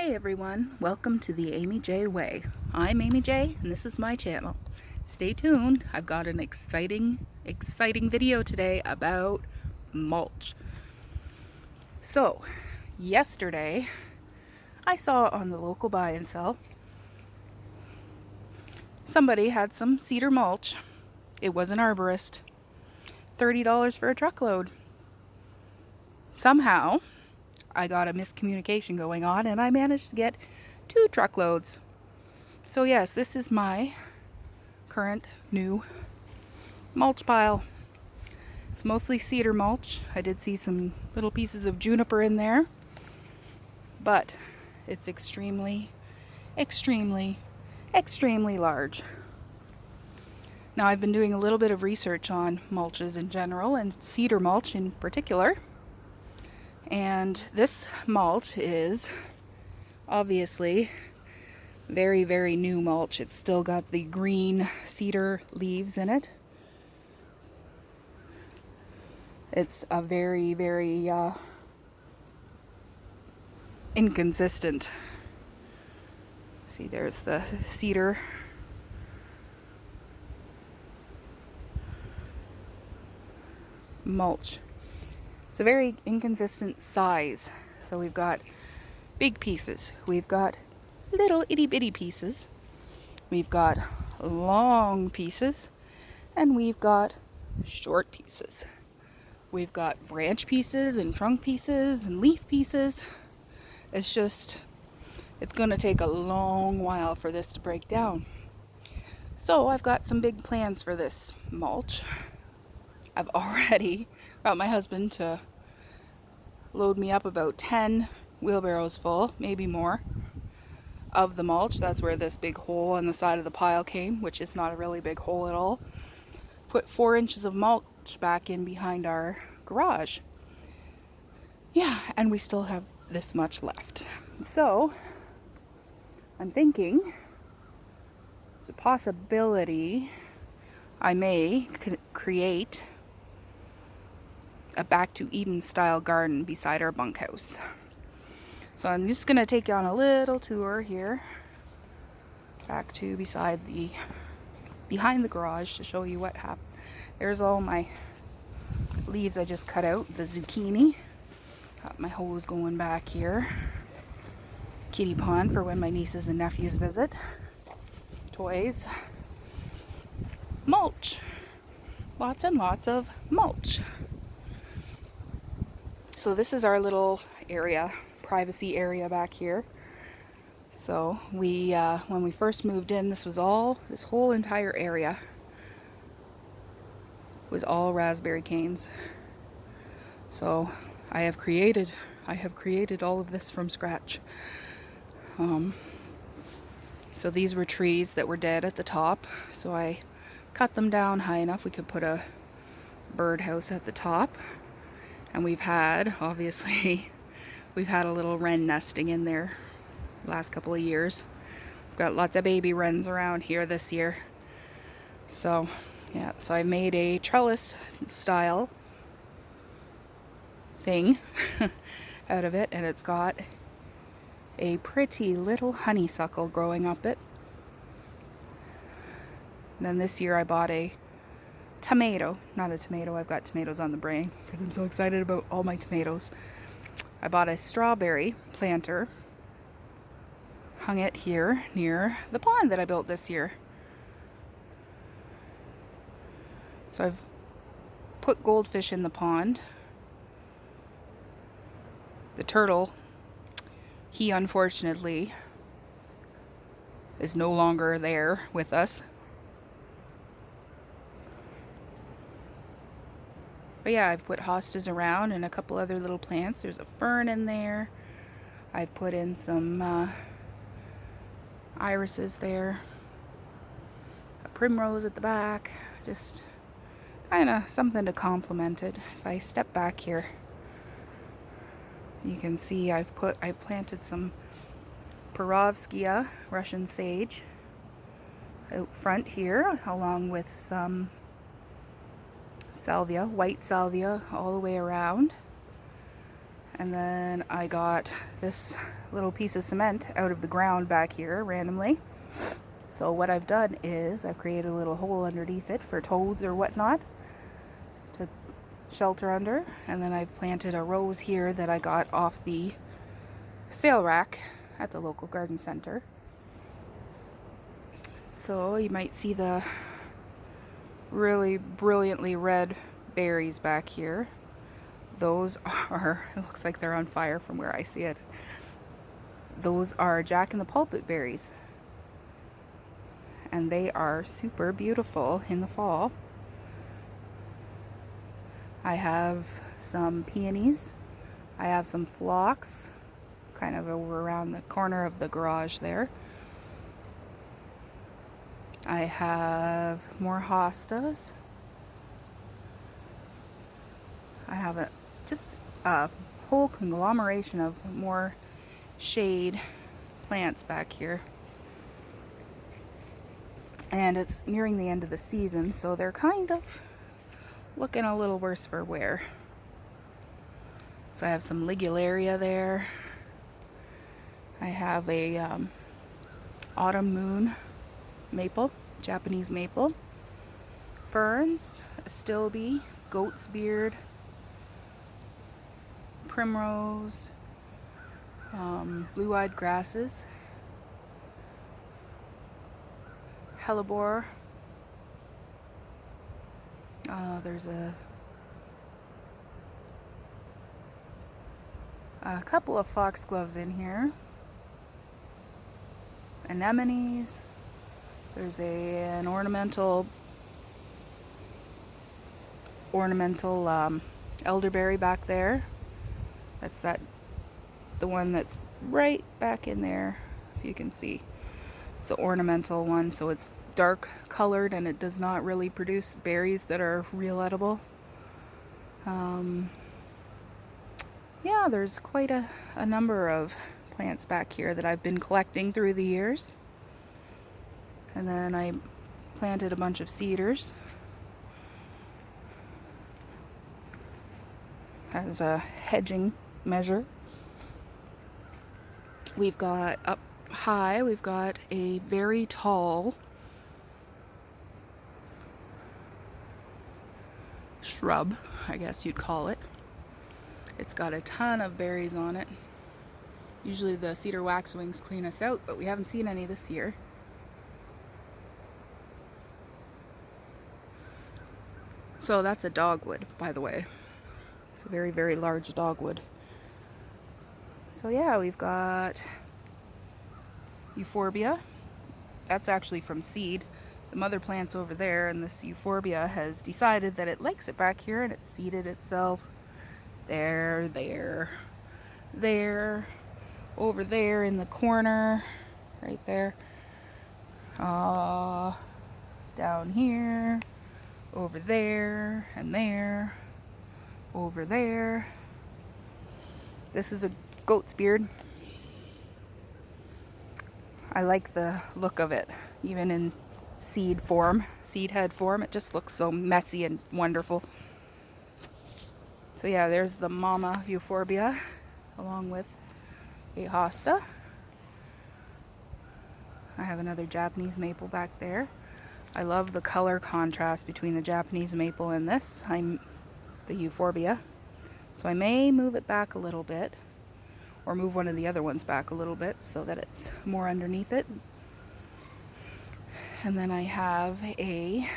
Hey everyone, welcome to the Amy J Way. I'm Amy J and this is my channel. Stay tuned, I've got an exciting video today about mulch. So, yesterday I saw on the local buy and sell somebody had some cedar mulch. It was an arborist. $30 for a truckload. Somehow I got a miscommunication going on and I managed to get 2 truckloads. So yes, this is my current new mulch pile. It's mostly cedar mulch. I did see some little pieces of juniper in there, but it's extremely large. Now I've been doing a little bit of research on mulches in general and cedar mulch in particular. And this mulch is obviously very new mulch. It's still got the green cedar leaves in it. It's a very inconsistent. See, there's the cedar. Mulch. It's a very inconsistent size. So we've got big pieces, we've got little itty bitty pieces, we've got long pieces, and we've got short pieces. We've got branch pieces and trunk pieces and leaf pieces. It's going to take a long while for this to break down. So I've got some big plans for this mulch. I've already got my husband to load me up about 10 wheelbarrows full, maybe more, of the mulch. That's where this big hole on the side of the pile came, which is not a really big hole at all. Put 4 inches of mulch back in behind our garage. Yeah, and we still have this much left. So I'm thinking it's a possibility I may create a back to Eden style garden beside our bunkhouse. So I'm just gonna take you on a little tour here back to behind the garage to show you what happened. There's all my leaves I just cut out, the zucchini. Got my hose going back here. Kiddie pond for when my nieces and nephews visit. Toys. Mulch. Lots and lots of mulch. So this is our little area, privacy area back here. So we, when we first moved in, this whole entire area was all raspberry canes. So I have created all of this from scratch. So these were trees that were dead at the top. So I cut them down high enough we could put a birdhouse at the top. And we've had a little wren nesting in there the last couple of years. We've got lots of baby wrens around here this year. So, yeah, so I made a trellis style thing out of it, and it's got a pretty little honeysuckle growing up it. And then this year I bought a I've got tomatoes on the brain because I'm so excited about all my tomatoes. I bought a strawberry planter, hung it here near the pond that I built this year. So I've put goldfish in the pond. The turtle, he unfortunately is no longer there with us. But yeah, I've put hostas around and a couple other little plants. There's a fern in there. I've put in some irises there. A primrose at the back. Just kind of something to complement it. If I step back here, you can see I've planted some Perovskia Russian sage out front here, along with some salvia, white salvia, all the way around. And then I got this little piece of cement out of the ground back here randomly. So what I've done is I've created a little hole underneath it for toads or whatnot to shelter under. And then I've planted a rose here that I got off the sale rack at the local garden center. So you might see the really brilliantly red berries back here. Those are, it looks like they're on fire from where I see it. Those are Jack in the Pulpit berries. And they are super beautiful in the fall. I have some peonies. I have some phlox, kind of over around the corner of the garage there. I have more hostas. I have just a whole conglomeration of more shade plants back here. And it's nearing the end of the season, so they're kind of looking a little worse for wear. So I have some ligularia there. I have a autumn moon maple, Japanese maple, ferns, astilbe, goat's beard, primrose, blue-eyed grasses, hellebore. There's a couple of foxgloves in here, anemones. There's an ornamental elderberry back there. That's the one that's right back in there, if you can see. It's the ornamental one, so it's dark colored and it does not really produce berries that are real edible. Yeah, there's quite a number of plants back here that I've been collecting through the years. And then I planted a bunch of cedars as a hedging measure. We've got up high, we've got a very tall shrub, I guess you'd call it. It's got a ton of berries on it. Usually the cedar waxwings clean us out, but we haven't seen any this year. So that's a dogwood, by the way. It's a very, very large dogwood. So yeah, we've got euphorbia. That's actually from seed. The mother plant's over there, and this euphorbia has decided that it likes it back here, and it's seeded itself there, over there in the corner, right there, down here, over there, and there, over there. This is a goat's beard. I like the look of it, even in seed head form. It just looks so messy and wonderful. So yeah, there's the mama euphorbia along with a hosta. I have another Japanese maple back there. I love the color contrast between the Japanese maple and this. The euphorbia. So I may move it back a little bit, or move one of the other ones back a little bit so that it's more underneath it. And then I have a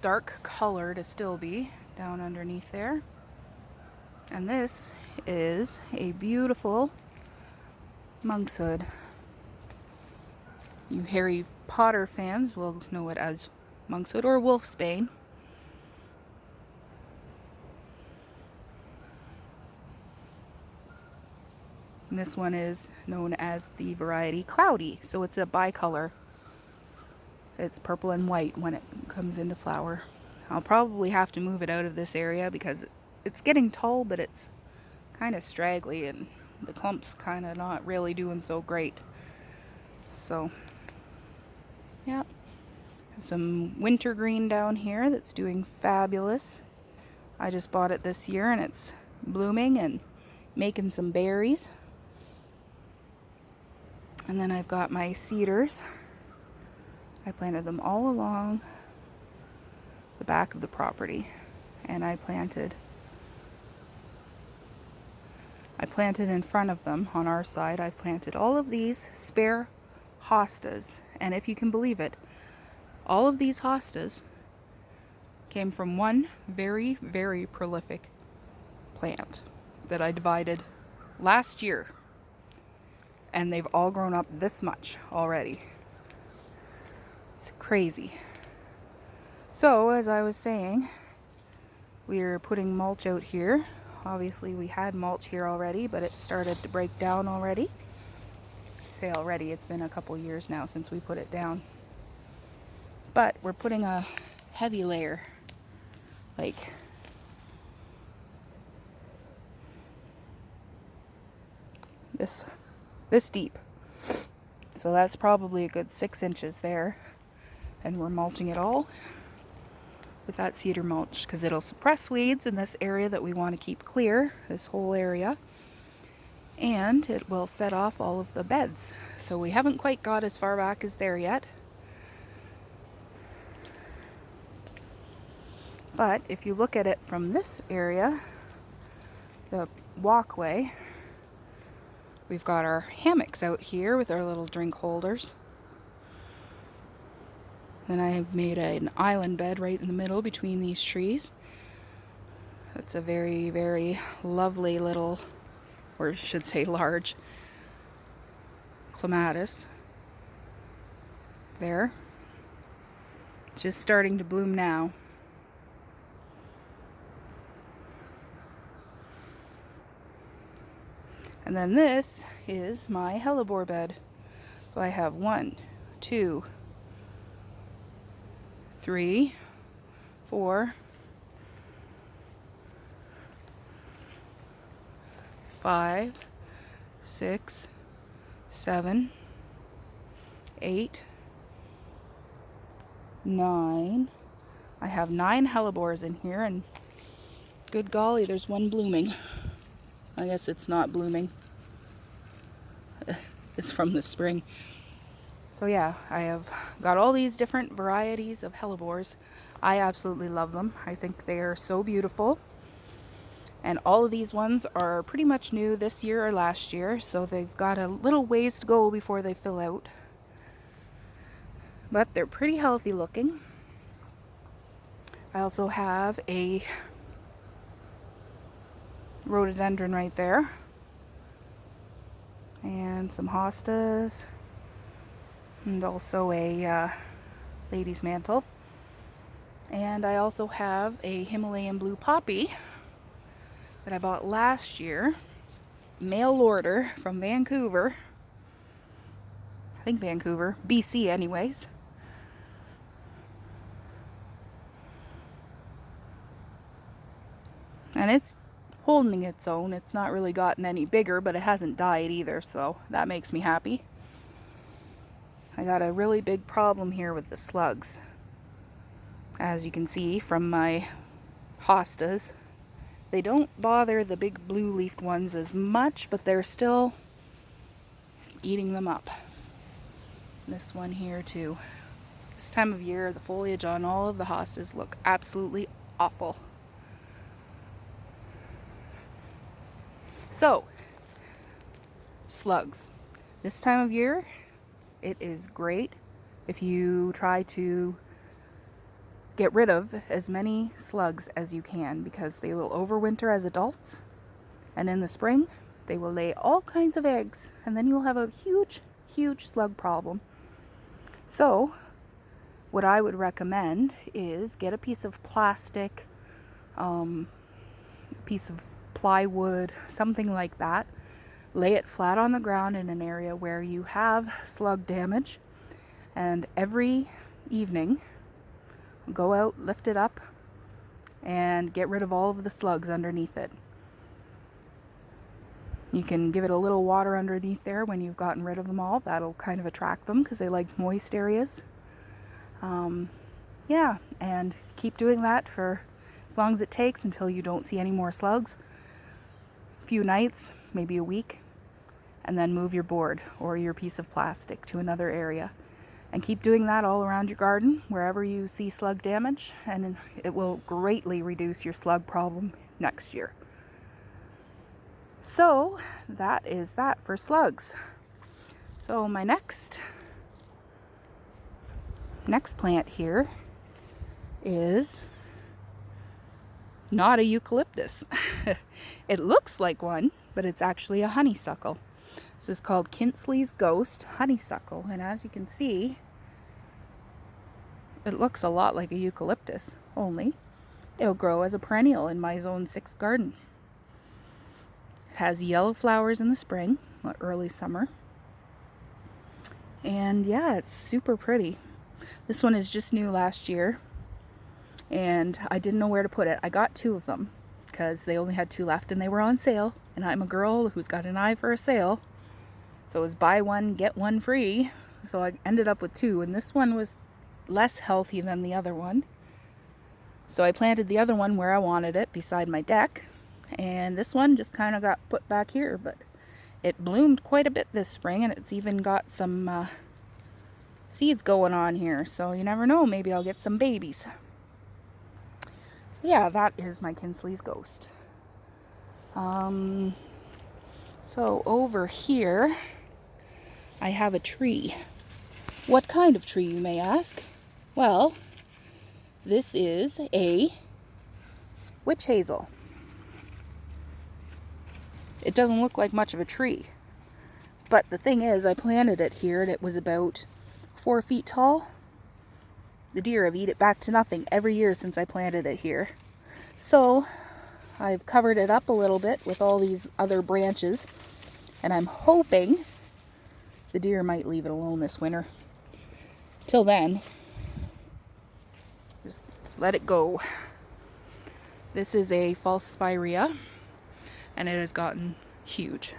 dark colored astilbe down underneath there. And this is a beautiful monkshood. You Harry Potter fans will know it as monkshood or wolfsbane. And this one is known as the variety Cloudy, so it's a bicolor. It's purple and white when it comes into flower. I'll probably have to move it out of this area because it's getting tall, but it's kind of straggly and the clump's kind of not really doing so great. So, yeah. Have some wintergreen down here that's doing fabulous. I just bought it this year and it's blooming and making some berries. And then I've got my cedars. I planted them all along the back of the property. And I planted in front of them on our side. I've planted all of these spare hostas. And if you can believe it, all of these hostas came from one very, very prolific plant that I divided last year. And they've all grown up this much already. It's crazy. So, as I was saying, we're putting mulch out here. Obviously, we had mulch here already, but it started to break down already. I say already, it's been a couple years now since we put it down. But we're putting a heavy layer, like this deep. So that's probably a good 6 inches there. And we're mulching it all with that cedar mulch because it'll suppress weeds in this area that we want to keep clear, this whole area. And it will set off all of the beds. So we haven't quite got as far back as there yet. But if you look at it from this area, the walkway, we've got our hammocks out here with our little drink holders. Then I have made an island bed right in the middle between these trees. That's a very, very lovely little, or I should say large, clematis. There. It's just starting to bloom now. And then this is my hellebore bed. So I have 1, 2, 3, 4, 5, 6, 7, 8, 9. I have 9 hellebores in here, and good golly, there's one blooming. I guess it's not blooming. It's from the spring. So yeah, I have got all these different varieties of hellebores. I absolutely love them. I think they are so beautiful. And all of these ones are pretty much new this year or last year, so they've got a little ways to go before they fill out. But they're pretty healthy looking. I also have a rhododendron right there. And some hostas. And also a lady's mantle. And I also have a Himalayan blue poppy that I bought last year. Mail order from Vancouver. I think Vancouver, BC anyways. And it's holding its own. It's not really gotten any bigger, but it hasn't died either, so that makes me happy. I got a really big problem here with the slugs. As you can see from my hostas, they don't bother the big blue-leafed ones as much, but they're still eating them up. This one here too. This time of year, the foliage on all of the hostas look absolutely awful. So, slugs. This time of year, it is great if you try to get rid of as many slugs as you can, because they will overwinter as adults, and in the spring they will lay all kinds of eggs, and then you will have a huge slug problem. So what I would recommend is get a piece of plastic, a piece of plywood, something like that. Lay it flat on the ground in an area where you have slug damage, and every evening go out, lift it up, and get rid of all of the slugs underneath it. You can give it a little water underneath there when you've gotten rid of them all. That'll kind of attract them because they like moist areas. Yeah, and keep doing that for as long as it takes until you don't see any more slugs. few nights, maybe a week, and then move your board or your piece of plastic to another area. And keep doing that all around your garden, wherever you see slug damage, and it will greatly reduce your slug problem next year. So that is that for slugs. So my next plant here is not a eucalyptus. It looks like one, but it's actually a honeysuckle. This is called Kinsley's Ghost Honeysuckle, and as you can see, it looks a lot like a eucalyptus, only it'll grow as a perennial in my Zone 6 garden. It has yellow flowers in the spring, early summer, and yeah, it's super pretty. This one is just new last year, and I didn't know where to put it. I got 2 of them because they only had 2 left and they were on sale, and I'm a girl who's got an eye for a sale. So it was buy one, get one free. So I ended up with 2, and this one was less healthy than the other one. So I planted the other one where I wanted it, beside my deck. And this one just kind of got put back here, but it bloomed quite a bit this spring, and it's even got some seeds going on here. So you never know, maybe I'll get some babies. So yeah, that is my Kinsley's Ghost. So over here, I have a tree. What kind of tree, you may ask? Well, this is a witch hazel. It doesn't look like much of a tree, but the thing is, I planted it here and it was about 4 feet tall. The deer have eaten it back to nothing every year since I planted it here. So I've covered it up a little bit with all these other branches, and I'm hoping the deer might leave it alone this winter. Till then, just let it go. This is a false spirea, and it has gotten huge.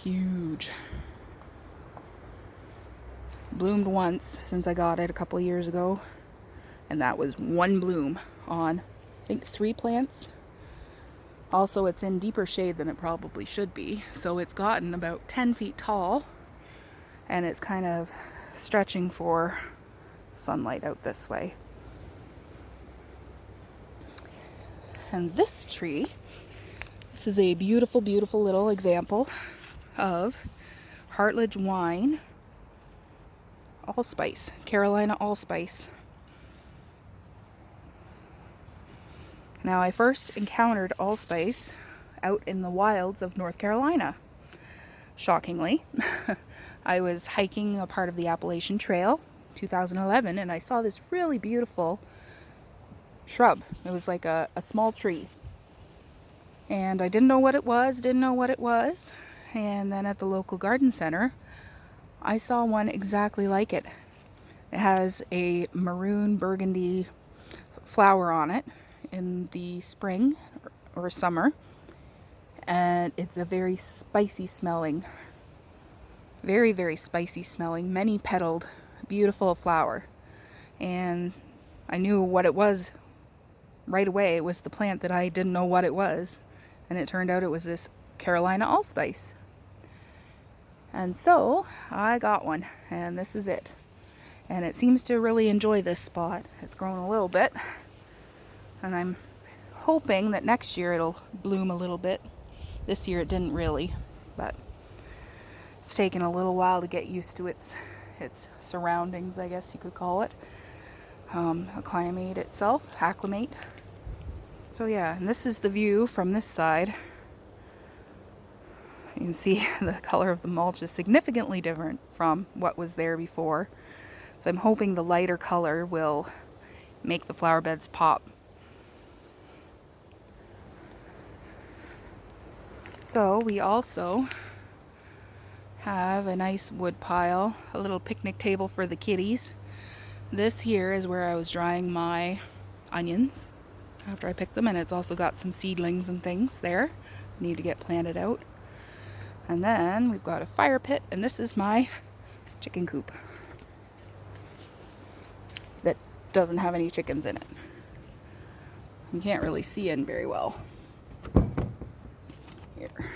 Huge. Bloomed once since I got it a couple of years ago, and that was 1 bloom on, I think, 3 plants. Also, it's in deeper shade than it probably should be, so it's gotten about 10 feet tall, and it's kind of stretching for sunlight out this way. And this tree, this is a beautiful, beautiful little example of Hartlage Wine Allspice, Carolina Allspice. Now, I first encountered allspice out in the wilds of North Carolina. Shockingly, I was hiking a part of the Appalachian Trail, 2011, and I saw this really beautiful shrub. It was like a small tree. And I didn't know what it was, And then at the local garden center, I saw one exactly like it. It has a maroon burgundy flower on it in the spring or summer, and it's a very spicy smelling, very, very spicy smelling, many petaled, beautiful flower. And I knew what it was right away. It was the plant that I didn't know what it was, and it turned out it was this Carolina Allspice. And so I got one, and this is it. And it seems to really enjoy this spot. It's grown a little bit, and I'm hoping that next year it'll bloom a little bit. This year it didn't really, but it's taken a little while to get used to its surroundings, I guess you could call it. Acclimate itself, acclimate. So yeah, and this is the view from this side. You can see the color of the mulch is significantly different from what was there before. So I'm hoping the lighter color will make the flower beds pop. So we also have a nice wood pile, a little picnic table for the kitties. This here is where I was drying my onions after I picked them, and it's also got some seedlings and things there. Need to get planted out. And then we've got a fire pit, and this is my chicken coop that doesn't have any chickens in it. You can't really see in very well. Here.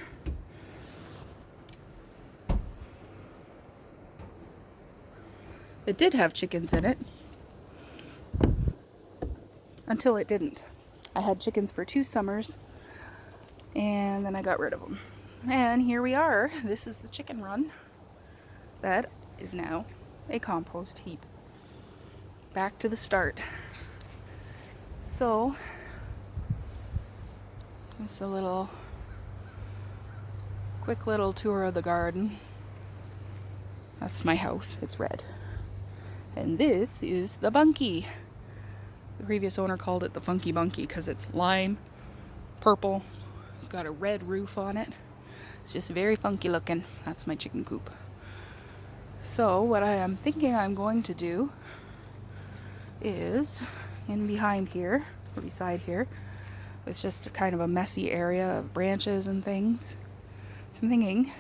It did have chickens in it until it didn't. I had chickens for 2 summers and then I got rid of them. And here we are. This is the chicken run that is now a compost heap. Back to the start. So, just a quick little tour of the garden. That's my house. It's red. And this is the bunkie. The previous owner called it the funky bunkie because it's lime, purple. It's got a red roof on it. It's just very funky looking. That's my chicken coop. So what I am thinking I'm going to do is in behind here, or beside here, it's just kind of a messy area of branches and things. So I'm thinking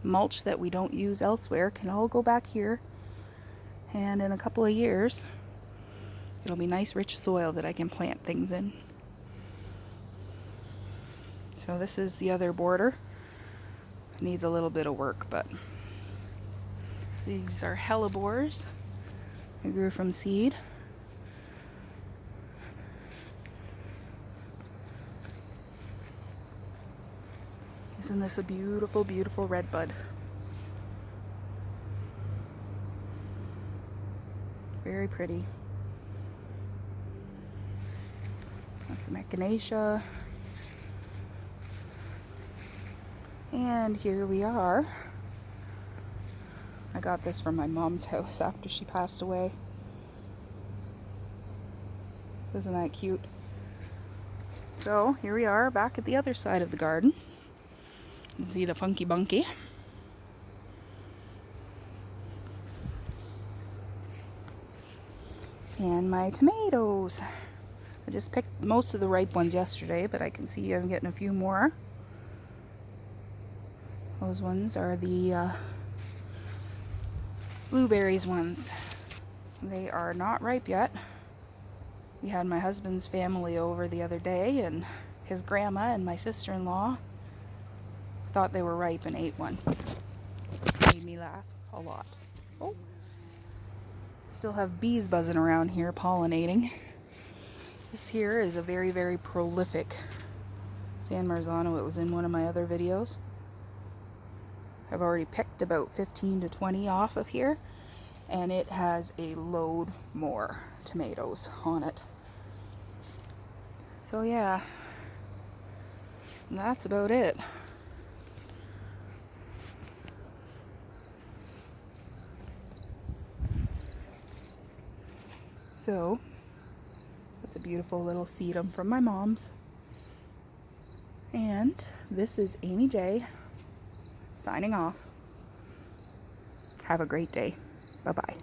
mulch that we don't use elsewhere can all go back here, and in a couple of years it'll be nice rich soil that I can plant things in. So this is the other border. It needs a little bit of work, but these are hellebores. They grew from seed. Isn't this a beautiful, beautiful red bud? Very pretty. That's an echinacea. And here we are. I got this from my mom's house after she passed away. Isn't that cute? So here we are back at the other side of the garden. You can see the funky bunkie. And my tomatoes. I just picked most of the ripe ones yesterday, but I can see I'm getting a few more. Those ones are the blueberries ones. They are not ripe yet. We had my husband's family over the other day, and his grandma and my sister-in-law thought they were ripe and ate one. Made me laugh a lot. Oh, still have bees buzzing around here pollinating. This here is a very, very prolific San Marzano. It was in one of my other videos. I've already picked about 15 to 20 off of here, and it has a load more tomatoes on it. So yeah, that's about it. So that's a beautiful little sedum from my mom's. And this is Amy J signing off. Have a great day. Bye-bye.